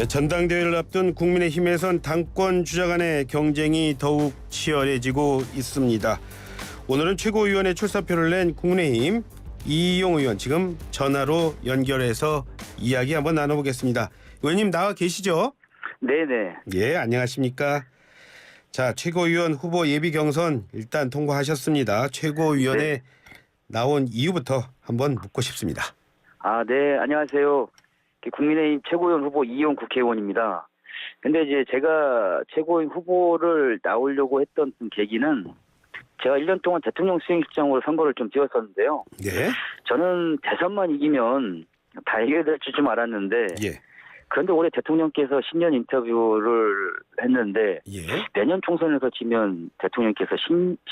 전당대회를 앞둔 국민의힘에선 당권 주자 간의 경쟁이 더욱 치열해지고 있습니다. 오늘은 최고위원회 출사표를 낸 국민의힘 이희용 의원 지금 전화로 연결해서 이야기 한번 나눠보겠습니다. 의원님 나와 계시죠? 네네. 예, 안녕하십니까? 자, 최고위원 후보 예비 경선 일단 통과하셨습니다. 최고위원회 나온 이유부터 한번 묻고 싶습니다. 네, 안녕하세요. 국민의힘 최고위원 후보 이희용 국회의원입니다. 근데 이제 제가 최고위원 후보를 나오려고 했던 계기는 제가 1년 동안 대통령 수행실장으로 선거를 좀 뛰었었는데요. 예. 저는 대선만 이기면 다 해결될 줄 알았는데 예. 그런데 올해 대통령께서 신년 인터뷰를 했는데 예. 내년 총선에서 지면 대통령께서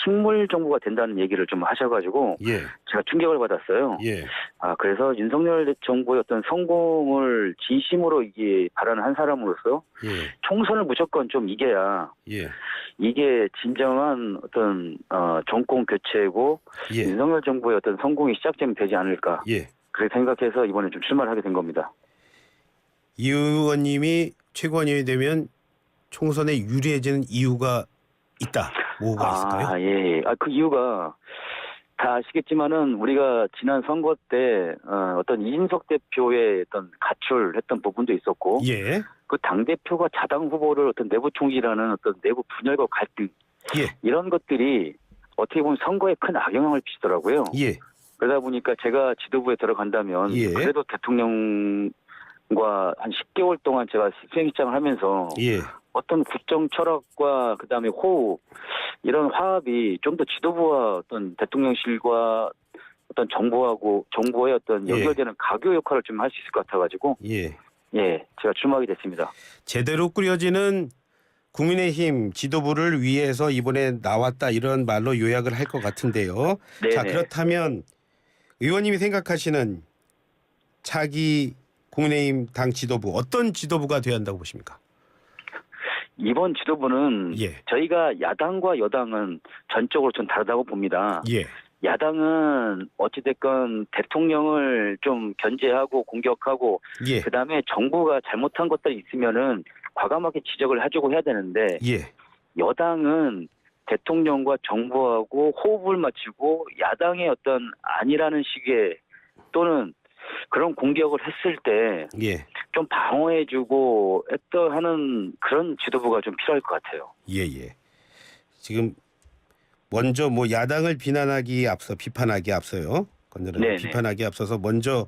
식물 정부가 된다는 얘기를 좀 하셔가지고 예. 제가 충격을 받았어요. 예. 그래서 윤석열 정부의 어떤 성공을 진심으로 이게 바라는 한 사람으로서 예. 총선을 무조건 좀 이겨야 예. 이게 진정한 어떤 정권 교체고 예. 윤석열 정부의 어떤 성공의 시작점이 되지 않을까. 예. 그렇게 생각해서 이번에 좀 출마를 하게 된 겁니다. 이 의원님이 최고위원이 되면 총선에 유리해지는 이유가 있다. 뭐가 있을까요? 예. 그 이유가 다 아시겠지만은 우리가 지난 선거 때 어떤 이준석 대표의 어떤 가출했던 부분도 있었고, 예. 그 당 대표가 자당 후보를 어떤 내부 총질하는 어떤 내부 분열과 갈등 예. 이런 것들이 어떻게 보면 선거에 큰 악영향을 미치더라고요. 예. 그러다 보니까 제가 지도부에 들어간다면 예. 그래도 대통령과 한 10개월 동안 제가 수행실장을 하면서 예. 어떤 국정 철학과 그다음에 호흡 이런 화합이 좀 더 지도부와 어떤 대통령실과 어떤 정부의 어떤 연결되는 가교 역할을 좀 할 수 있을 것 같아가지고 예. 제가 출마하게 됐습니다. 제대로 꾸려지는 국민의힘 지도부를 위해서 이번에 나왔다 이런 말로 요약을 할 것 같은데요. 네네. 자, 그렇다면 의원님이 생각하시는 차기 국민의힘 당 지도부 어떤 지도부가 되어야 한다고 보십니까? 이번 지도부는 예. 저희가 야당과 여당은 전적으로 좀 다르다고 봅니다. 예. 야당은 어찌됐건 대통령을 좀 견제하고 공격하고 예. 그다음에 정부가 잘못한 것들이 있으면은 과감하게 지적을 해주고 해야 되는데 예. 여당은 대통령과 정부하고 호흡을 맞추고 야당의 어떤 아니라는 식의 또는 그런 공격을 했을 때 예. 좀 방어해주고 하는 그런 지도부가 좀 필요할 것 같아요. 예. 지금 먼저 뭐 야당을 비판하기 앞서요. 건드려 비판하기 앞서서 먼저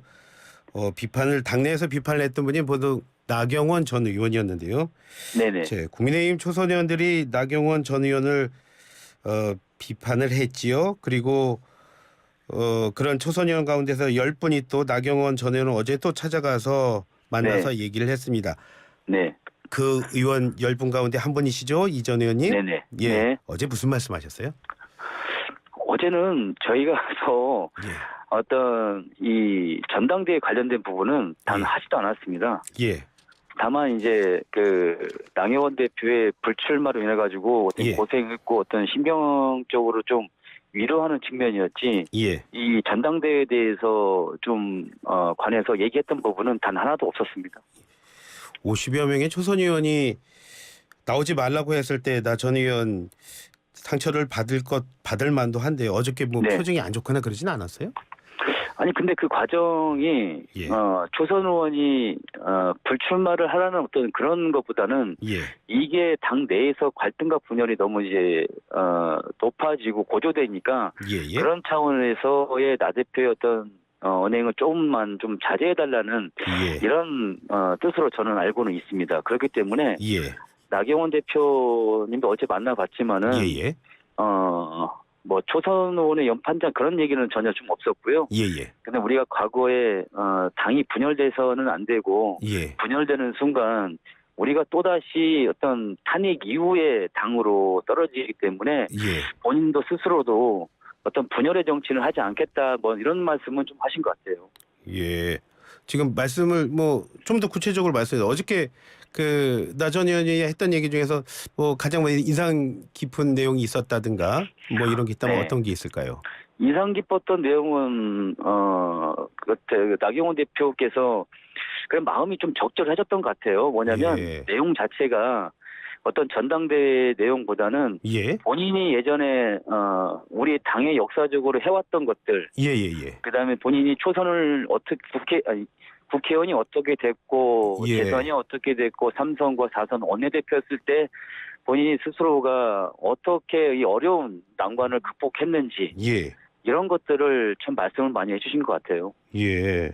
비판을 당내에서 비판을 했던 분이 모두 나경원 전 의원이었는데요. 네네. 국민의힘 초선의원들이 나경원 전 의원을 비판을 했지요. 그리고 그런 초선의원 가운데서 10분이 또 나경원 전 의원을 어제 또 찾아가서 만나서 얘기를 했습니다. 네. 그 의원 10분 가운데 한 분이시죠? 이 전 의원님? 네네. 예. 네. 어제 무슨 말씀하셨어요? 어제는 저희가서 예. 어떤 이 전당대회 관련된 부분은 단 예. 하지도 않았습니다. 예. 다만 이제 그 나경원 대표의 불출마로 인해 가지고 어떤 예. 고생했고 어떤 신경적으로 좀 위로하는 측면이었지. 예. 이 전당대회에 대해서 좀 관해서 얘기했던 부분은 단 하나도 없었습니다. 50여 명의 초선 의원이 나오지 말라고 했을 때 나 전 의원 상처를 받을 만도 한데 어저께 뭐 네. 표정이 안 좋거나 그러진 않았어요? 아니 근데 그 과정이 예. 초선 의원이 불출마를 하라는 어떤 그런 것보다는 예. 이게 당 내에서 갈등과 분열이 너무 이제 높아지고 고조되니까 예. 그런 차원에서의 나 대표의 어떤 언행을 조금만 좀 자제해달라는 예. 이런 뜻으로 저는 알고는 있습니다. 그렇기 때문에 예. 나경원 대표님도 어제 만나봤지만은 예. 뭐 초선 의원의 연판장 그런 얘기는 전혀 좀 없었고요. 예. 근데 우리가 과거에 당이 분열돼서는 안 되고 예. 분열되는 순간 우리가 또다시 어떤 탄핵 이후의 당으로 떨어지기 때문에 예. 본인도 스스로도 어떤 분열의 정치는 하지 않겠다 뭐 이런 말씀은 좀 하신 것 같아요. 예. 지금 말씀을 뭐 좀 더 구체적으로 말씀해 주세요. 어저께 그 나 전 의원이 했던 얘기 중에서 뭐 가장 뭐 인상 깊은 내용이 있었다든가 뭐 이런 게 있다면 네. 어떤 게 있을까요? 인상 깊었던 내용은 나경원 대표께서 그런 마음이 좀 적절해졌던 것 같아요. 뭐냐면 예. 내용 자체가 어떤 전당대회 내용보다는 예. 본인이 예전에 우리 당의 역사적으로 해왔던 것들, 예예예. 그다음에 본인이 초선을 어떻게 국회의원이 어떻게 됐고 예. 재선이 어떻게 됐고 3선과 4선 원내대표였을 때 본인이 스스로가 어떻게 이 어려운 난관을 극복했는지 예. 이런 것들을 참 말씀을 많이 해주신 것 같아요. 예.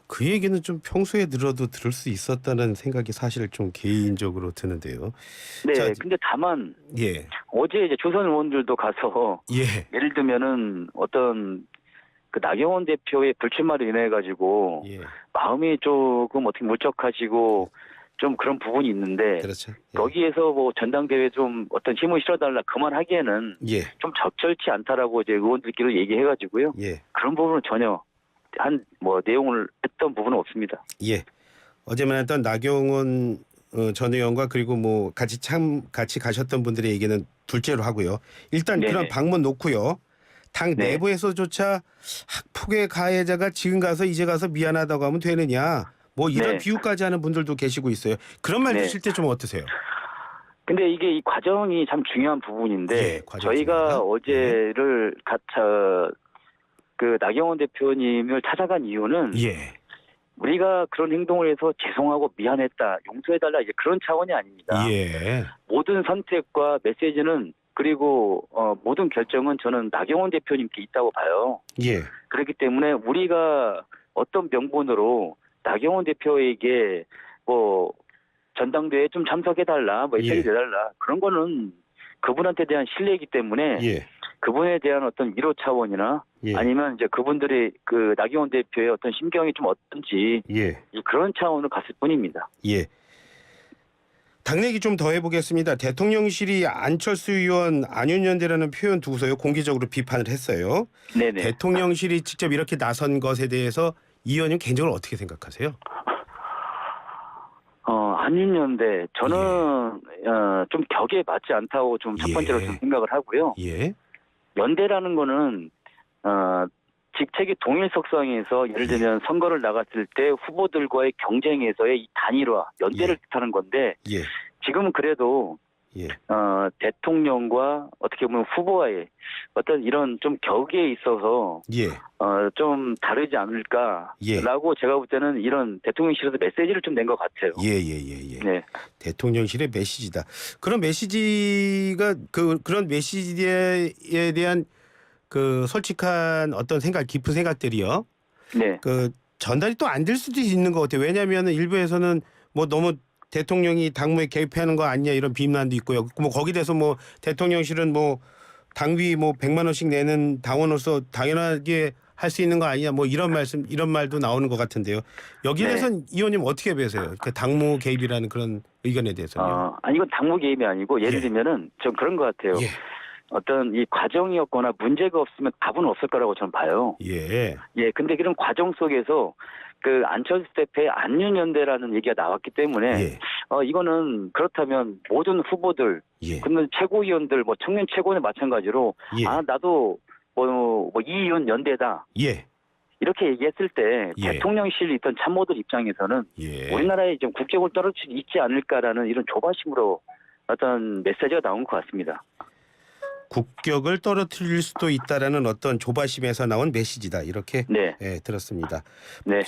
그 얘기는 좀 평소에 들어도 들을 수 있었다는 생각이 사실 좀 개인적으로 드는데요. 네, 자, 근데 다만 예. 어제 이제 조선 의원들도 가서 예. 예를 들면은 어떤 그 나경원 대표의 불출마로 인해 가지고 예. 마음이 조금 어떻게 물적하시고 좀 그런 부분이 있는데 그렇죠. 예. 거기에서 뭐 전당대회 좀 어떤 힘을 실어달라 그만하기에는 예. 좀 적절치 않다라고 이제 의원들끼리 얘기해가지고요. 예. 그런 부분은 전혀 한 뭐 내용을 했던 부분은 없습니다. 예. 어제 만났던 나경원 전 의원과 그리고 뭐 같이 가셨던 분들의 얘기는 둘째로 하고요. 일단 네네. 그런 방문 놓고요. 당 네. 내부에서조차 학폭의 가해자가 지금 가서 이제 가서 미안하다고 하면 되느냐. 뭐 이런 네. 비유까지 하는 분들도 계시고 있어요. 그런 말 네. 드실 때 좀 어떠세요? 근데 이게 이 과정이 참 중요한 부분인데 예, 과정 저희가 중요하다. 어제를 그 나경원 대표님을 찾아간 이유는 예. 우리가 그런 행동을 해서 죄송하고 미안했다, 용서해달라 이제 그런 차원이 아닙니다. 예. 모든 선택과 메시지는 그리고 모든 결정은 저는 나경원 대표님께 있다고 봐요. 예. 그렇기 때문에 우리가 어떤 명분으로 나경원 대표에게 뭐 전당대회에 좀 참석해달라, 뭐 메시지 예. 내달라 그런 거는 그분한테 대한 신뢰이기 때문에 예. 그분에 대한 어떤 위로 차원이나 예. 아니면 이제 그분들의 그 나경원 대표의 어떤 심경이 좀 어떤지 예. 그런 차원으로 갔을 뿐입니다. 예. 당 얘기 좀 더 해보겠습니다. 대통령실이 안철수 의원 안윤연대라는 표현 두고서요 공개적으로 비판을 했어요. 네네. 대통령실이 직접 이렇게 나선 것에 대해서 이 의원님 개인적으로 어떻게 생각하세요? 안윤연대 저는 좀 격에 맞지 않다고 좀 첫 번째로 예. 좀 생각을 하고요. 예. 연대라는 거는 직책의 동일성상에서 예를 들면 선거를 나갔을 때 후보들과의 경쟁에서의 이 단일화, 연대를 예. 뜻하는 건데 예. 지금은 그래도 예. 대통령과 어떻게 보면 후보와의 어떤 이런 좀 격에 있어서 예. 좀 다르지 않을까라고 제가 볼 때는 이런 대통령실에서 메시지를 좀 낸 것 같아요. 예. 네. 대통령실의 메시지다. 그런 메시지가 그런 메시지에 대한 그 솔직한 어떤 생각, 깊은 생각들이요. 네. 그 전달이 또 안 될 수도 있는 것 같아요. 왜냐하면 일부에서는 뭐 너무 대통령이 당무에 개입하는 거 아니냐 이런 비난도 있고요. 뭐 거기 대해서 뭐 대통령실은 뭐 당비 뭐 100만 원씩 내는 당원으로서 당연하게 할 수 있는 거 아니냐 뭐 이런 말도 나오는 것 같은데요. 여기에 네. 대해서는 이 의원님 어떻게 보세요? 그 당무 개입이라는 그런 의견에 대해서는요. 아니 이건 당무 개입이 아니고 예를 예. 들면은 좀 그런 것 같아요. 예. 어떤 이 과정이었거나 문제가 없으면 답은 없을 거라고 저는 봐요. 예. 예, 근데 그런 과정 속에서 그 안철수 대표의 안윤연대라는 얘기가 나왔기 때문에 예. 이거는 그렇다면 모든 후보들, 예. 그러면 최고위원들, 뭐 청년 최고는 마찬가지로 예. 나도 뭐 이윤 연대다 예. 이렇게 얘기했을 때 예. 대통령실에 있던 참모들 입장에서는 예. 우리나라에 좀 국격을 떨어질 수 있지 않을까라는 이런 조바심으로 어떤 메시지가 나온 것 같습니다. 국격을 떨어뜨릴 수도 있다라는 어떤 조바심에서 나온 메시지다 이렇게 네. 예, 들었습니다. 네.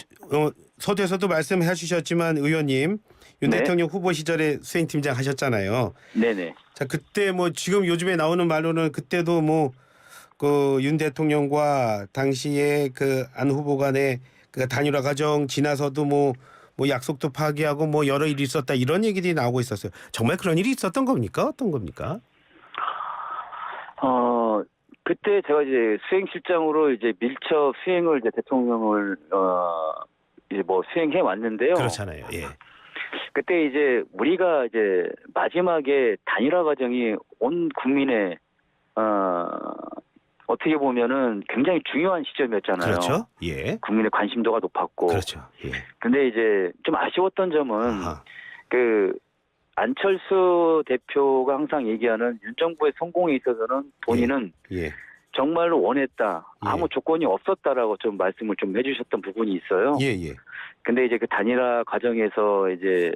서두에서도 말씀해 주셨지만 의원님 윤 네. 대통령 후보 시절에 수행팀장 하셨잖아요. 네네. 자 그때 뭐 지금 요즘에 나오는 말로는 그때도 뭐 그 윤 대통령과 당시에 그 안 후보 간의 그 단일화 과정 지나서도 뭐 약속도 파기하고 뭐 여러 일이 있었다 이런 얘기들이 나오고 있었어요. 정말 그런 일이 있었던 겁니까? 어떤 겁니까? 그때 제가 이제 수행실장으로 이제 밀접 수행을 이제 대통령을 이제 뭐 수행해 왔는데요. 그렇잖아요. 예. 그때 이제 우리가 이제 마지막에 단일화 과정이 온 국민의 어떻게 보면은 굉장히 중요한 시점이었잖아요. 그렇죠. 예. 국민의 관심도가 높았고. 그렇죠. 예. 근데 이제 좀 아쉬웠던 점은 아하. 그 안철수 대표가 항상 얘기하는 윤 정부의 성공에 있어서는 본인은 예. 정말로 원했다. 예. 아무 조건이 없었다라고 좀 말씀을 좀 해주셨던 부분이 있어요. 예, 예. 근데 이제 그 단일화 과정에서 이제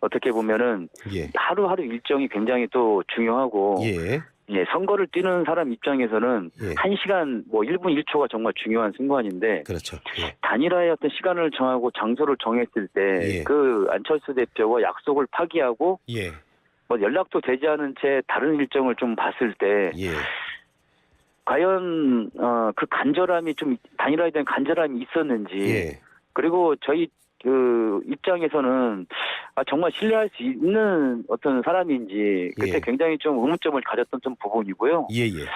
어떻게 보면은 예. 하루하루 일정이 굉장히 또 중요하고 예. 예, 선거를 뛰는 사람 입장에서는 예. 1시간 뭐 1분 1초가 정말 중요한 순간인데 그렇죠. 예. 단일화의 어떤 시간을 정하고 장소를 정했을 때 예. 그 안철수 대표와 약속을 파기하고 예. 뭐 연락도 되지 않은 채 다른 일정을 좀 봤을 때 예. 과연 그 간절함이 좀 단일화에 대한 간절함이 있었는지 예. 그리고 저희 그 입장에서는 정말 신뢰할 수 있는 어떤 사람인지 그때 예. 굉장히 좀 의문점을 가졌던 좀 부분이고요. 예, 예.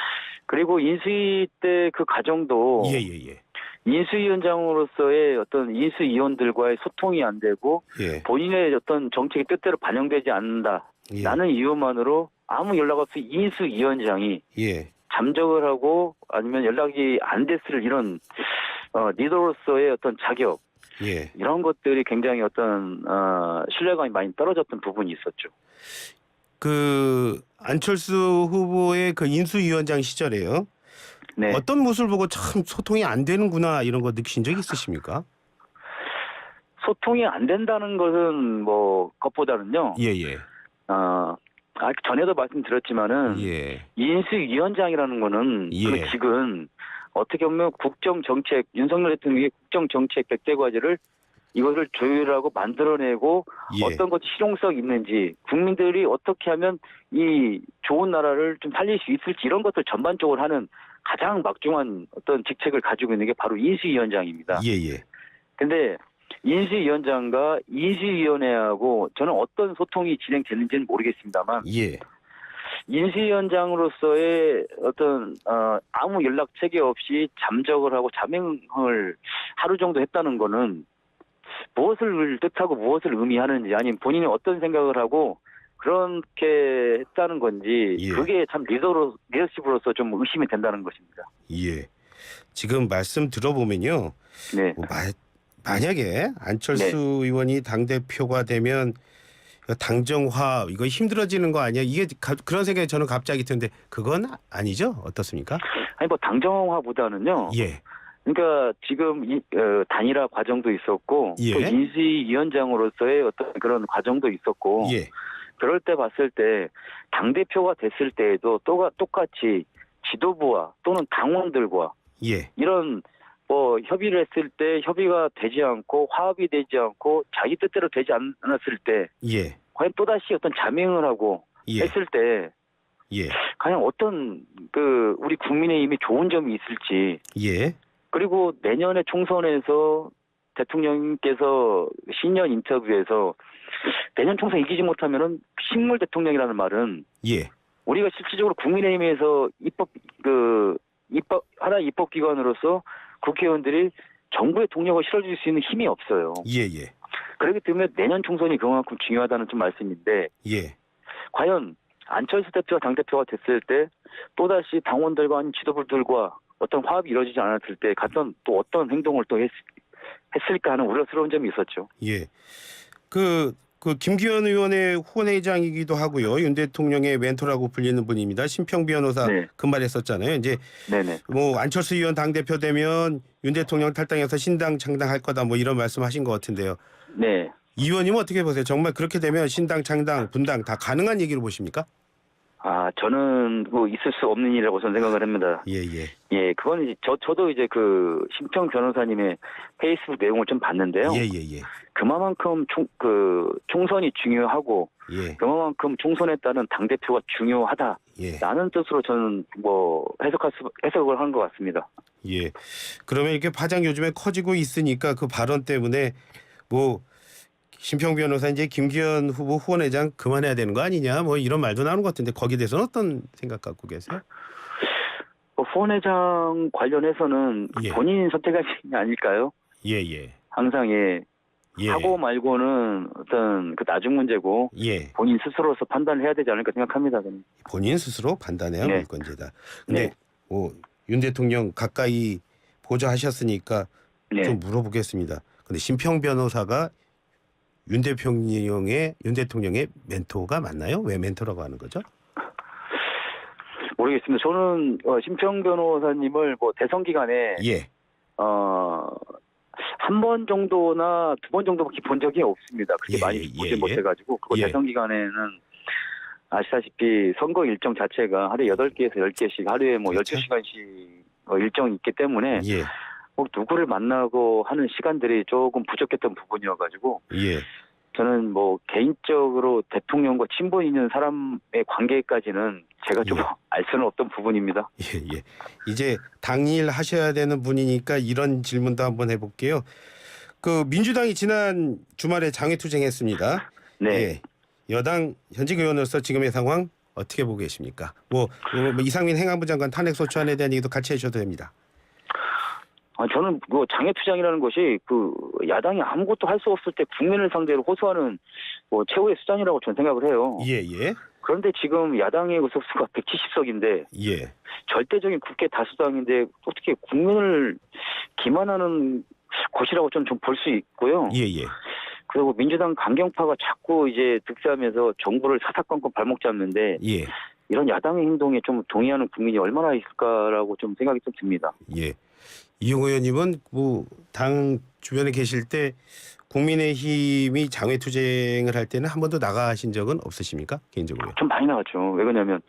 그리고 인수위 때 그 과정도 예, 예, 예. 인수위원장으로서의 어떤 인수위원들과의 소통이 안 되고 예. 본인의 어떤 정책이 뜻대로 반영되지 않는다. 예. 라는 이유만으로 아무 연락 없이 인수위원장이 예. 잠적을 하고 아니면 연락이 안 됐을 이런 리더로서의 어떤 자격 예. 이런 것들이 굉장히 어떤 신뢰감이 많이 떨어졌던 부분이 있었죠. 그 안철수 후보의 그 인수위원장 시절에요. 네. 어떤 모습을 보고 참 소통이 안 되는구나 이런 거 느끼신 적 있으십니까? 소통이 안 된다는 것은 뭐 것보다는요. 예, 예. 전에도 말씀드렸지만은 예. 인수위원장이라는 거는 예. 그 직은 어떻게 보면 국정정책 윤석열 대통령의 국정정책 100대 과제를 이것을 조율하고 만들어내고 예. 어떤 것이 실용성 있는지 국민들이 어떻게 하면 이 좋은 나라를 좀 살릴 수 있을지 이런 것들 전반적으로 하는 가장 막중한 어떤 직책을 가지고 있는 게 바로 인수위원장입니다. 예, 예. 근데 인수위원장과 인수위원회하고 저는 어떤 소통이 진행됐는지는 모르겠습니다만 예. 인수위원장으로서의 어떤 아무 연락 체계 없이 잠적을 하고 자명을 하루 정도 했다는 거는 무엇을 뜻하고 무엇을 의미하는지 아니면 본인이 어떤 생각을 하고 그렇게 했다는 건지 예. 그게 참 리더십으로서 좀 의심이 된다는 것입니다. 예. 지금 말씀 들어보면요. 네. 뭐 만약에 안철수 네. 의원이 당대표가 되면 당정화 이거 힘들어지는 거 아니야? 이게 그런 생각이 저는 갑자기 드는데 그건 아니죠? 어떻습니까? 아니 뭐 당정화보다는요. 예. 그러니까 지금 단일화 과정도 있었고 예. 또 인수위원장으로서의 어떤 그런 과정도 있었고 예. 그럴 때 봤을 때 당대표가 됐을 때에도 똑같이 지도부와 또는 당원들과 예. 이런 뭐 협의를 했을 때 협의가 되지 않고 화합이 되지 않고 자기 뜻대로 되지 않았을 때 예. 과연 또다시 어떤 자명을 하고 예. 했을 때 예. 과연 어떤 그 우리 국민의힘이 좋은 점이 있을지 예. 그리고 내년에 총선에서 대통령님께서 신년 인터뷰에서 내년 총선 이기지 못하면은 식물 대통령이라는 말은 예. 우리가 실질적으로 국민의힘에서 하나의 입법기관으로서 국회의원들이 정부의 동력을 실어줄 수 있는 힘이 없어요. 예. 예. 그렇기 때문에 내년 총선이 그만큼 중요하다는 좀 말씀인데 예. 과연 안철수 대표가 당대표가 됐을 때 또다시 당원들과 아닌 지도부들과 어떤 화합이 이루어지지 않았을 때 갔던 또 어떤 행동을 또 했을까 하는 우려스러운 점이 있었죠. 예. 그 김기현 의원의 후원회장이기도 하고요. 윤 대통령의 멘토라고 불리는 분입니다. 심평 변호사 네. 그 말했었잖아요. 이제 네네. 뭐 안철수 의원 당 대표 되면 윤 대통령 탈당해서 신당 창당할 거다 뭐 이런 말씀하신 것 같은데요. 네. 이 의원님은 어떻게 보세요? 정말 그렇게 되면 신당 창당 분당 다 가능한 얘기로 보십니까? 저는 뭐 있을 수 없는 일이라고 저는 생각을 합니다. 예, 예. 예, 그건 이제 저도 이제 그 심평 변호사님의 페이스북 내용을 좀 봤는데요. 예, 예, 예. 그만큼 총선이 중요하고 예. 그만큼 총선에 따른 당 대표가 중요하다라는 예. 뜻으로 저는 뭐 해석을 한 것 같습니다. 예. 그러면 이렇게 파장 요즘에 커지고 있으니까 그 발언 때문에 뭐 심평 변호사 이제 김기현 후보 후원회장 그만해야 되는 거 아니냐 뭐 이런 말도 나오는 것 같은데 거기에 대해서는 어떤 생각 갖고 계세요? 후원회장 관련해서는 예. 본인 선택하신 게 아닐까요? 예, 예. 항상 예. 하고 말고는 어떤 그 나중 문제고 예. 본인 스스로서 판단을 해야 되지 않을까 생각합니다. 저는. 본인 스스로 판단해야 네. 물건제다. 근데 네. 윤 대통령 가까이 보좌하셨으니까 네. 좀 물어보겠습니다. 근데 심평 변호사가 윤 대통령의 멘토가 맞나요? 왜 멘토라고 하는 거죠? 모르겠습니다. 저는 심평 변호사님을 뭐 대선 기간에 예. 한 번 정도나 두 번 정도밖에 본 적이 없습니다. 그렇게 예, 많이 보지 예. 못해가지고 그거 예. 대선 기간에는 아시다시피 선거 일정 자체가 하루에 8개에서 10개씩 하루에 뭐 그렇죠. 12시간씩 일정이 있기 때문에 예. 뭐 누구를 만나고 하는 시간들이 조금 부족했던 부분이어가지고 예. 저는 뭐 개인적으로 대통령과 친분 있는 사람의 관계까지는 제가 좀 예. 알 수는 없던 부분입니다. 예, 예. 이제 당일 하셔야 되는 분이니까 이런 질문도 한번 해볼게요. 그 민주당이 지난 주말에 장외투쟁했습니다. 네. 예. 여당 현직 의원으로서 지금의 상황 어떻게 보고 계십니까? 뭐 이상민 행안부 장관 탄핵 소추안에 대한 얘기도 같이 해주셔도 됩니다. 저는 그 장외투쟁이라는 것이 그 야당이 아무것도 할 수 없을 때 국민을 상대로 호소하는 뭐 최후의 수단이라고 저는 생각을 해요. 예, 예, 그런데 지금 야당의 의석수가 170석인데 예, 절대적인 국회 다수당인데 어떻게 국민을 기만하는 것이라고 좀 볼 수 있고요. 예, 예, 그리고 민주당 강경파가 자꾸 이제 득세하면서 정부를 사사건건 발목 잡는데 예, 이런 야당의 행동에 좀 동의하는 국민이 얼마나 있을까라고 좀 생각이 좀 듭니다. 예. 이용 의원님은 뭐 당 주변에 계실 때 국민의힘이 장외투쟁을 할 때는 한 번도 나가신 적은 없으십니까? 개인적으로요? 좀 많이 나갔죠. 왜 그러냐면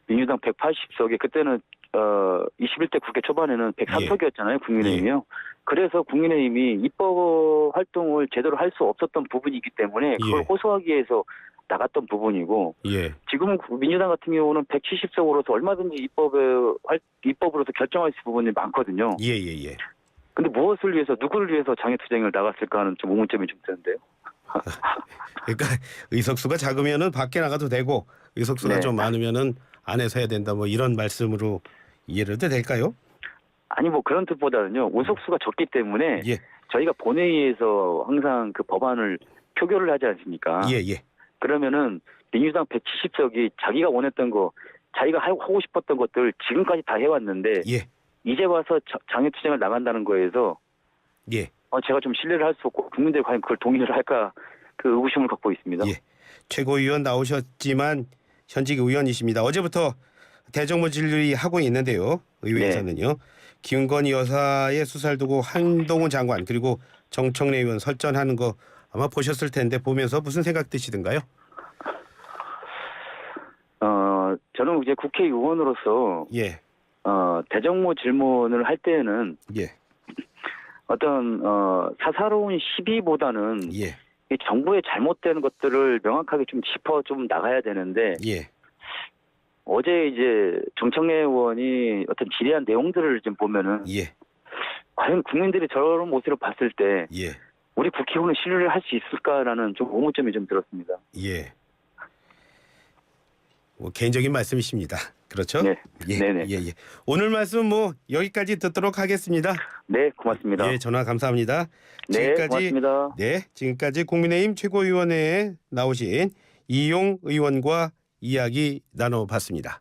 민주당 180석에 그때는 21대 국회 초반에는 103석이었잖아요. 국민의힘이요. 그래서 국민의힘이 입법 활동을 제대로 할 수 없었던 부분이기 때문에 그걸 예. 호소하기 위해서 나갔던 부분이고 예, 지금은 민주당 같은 경우는 170석으로서 얼마든지 입법으로서 결정할 수 있는 부분이 많거든요. 예, 예, 예. 근데 무엇을 위해서 누구를 위해서 장외투쟁을 나갔을까 하는 좀 의문점이 좀 드는데요. 그러니까 의석수가 작으면은 밖에 나가도 되고 의석수가 네. 좀 많으면은 안에서 해야 된다. 뭐 이런 말씀으로 이해를 해도 될까요? 아니 뭐 그런 뜻보다는요. 의석수가 적기 때문에 예, 저희가 본회의에서 항상 그 법안을 표결을 하지 않습니까? 예, 예, 그러면은 민주당 170석이 자기가 원했던 거, 자기가 하고 싶었던 것들 지금까지 다 해왔는데 예, 이제 와서 장외투쟁을 나간다는 거에서 예, 제가 좀 신뢰를 할 수 없고 국민들이 과연 그걸 동의를 할까 그 의구심을 갖고 있습니다. 예. 최고위원 나오셨지만 현직 의원이십니다. 어제부터 대정부 질의하고 있는데요. 의회에서는요. 김건희 여사의 수사를 두고 한동훈 장관 그리고 정청래 의원 설전하는 거 아마 보셨을 텐데 보면서 무슨 생각 드시던가요? 저는 이제 국회의원으로서 예, 대정부 질문을 할 때에는 예, 어떤 사사로운 시비보다는 예, 이 정부의 잘못된 것들을 명확하게 좀 짚어 좀 나가야 되는데 예, 어제 이제 정청래 의원이 어떤 질의한 내용들을 좀 보면은 예, 과연 국민들이 저런 모습을 봤을 때 예, 우리 국회의원은 신뢰를 할 수 있을까라는 좀 의문점이 좀 들었습니다. 예. 뭐 개인적인 말씀이십니다. 그렇죠? 네. 예, 네네. 예, 예. 오늘 말씀 뭐 여기까지 듣도록 하겠습니다. 네, 고맙습니다. 예, 전화 감사합니다. 네, 고맙습니다. 네, 지금까지 국민의힘 최고위원회에 나오신 이용 의원과 이야기 나눠봤습니다.